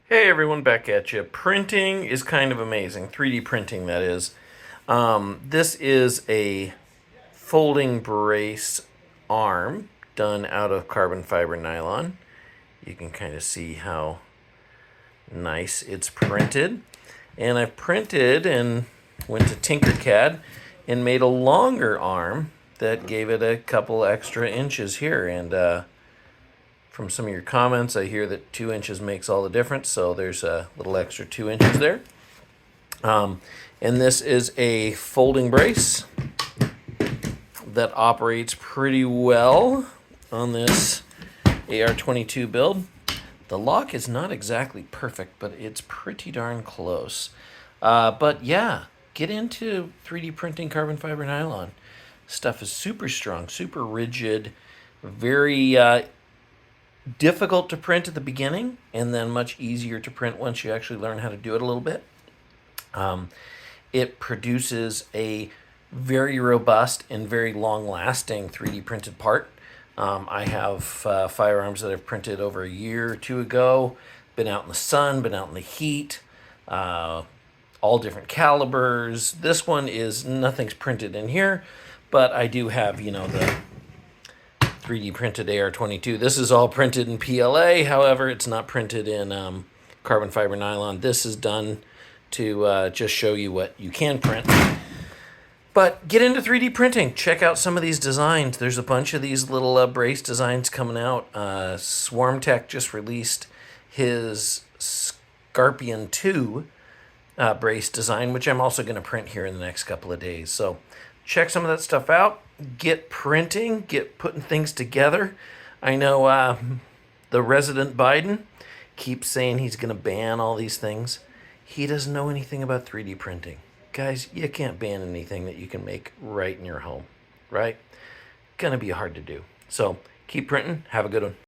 Hey everyone, back at you. Printing is kind of amazing. 3D printing, that is. This is a folding brace arm done out of carbon fiber nylon. You can kind of see how nice it's printed. And I've printed and went to Tinkercad and made a longer arm that gave it a couple extra inches here. And from some of your comments, I hear that 2 inches makes all the difference, so there's a little extra 2 inches there. And this is a folding brace that operates pretty well on this AR22 build. The lock is not exactly perfect, but it's pretty darn close. But yeah, get into 3D printing carbon fiber nylon. Stuff is super strong, super rigid, very difficult to print at the beginning, and then much easier to print once you actually learn how to do it a little bit. It produces a very robust and very long-lasting 3D printed part. I have firearms that I've printed over a year or two ago, been out in the sun, been out in the heat, all different calibers. This one is, nothing's printed in here, but I do have, the 3D printed AR22. This is all printed in PLA, however, it's not printed in carbon fiber nylon. This is done to just show you what you can print. But get into 3D printing. Check out some of these designs. There's a bunch of these little brace designs coming out. Swarm Tech just released his Scorpion 2 brace design, which I'm also going to print here in the next couple of days. So check some of that stuff out. Get printing, get putting things together. I know the resident Biden keeps saying he's going to ban all these things. He doesn't know anything about 3D printing. Guys, you can't ban anything that you can make right in your home, right? Gonna be hard to do. So keep printing. Have a good one.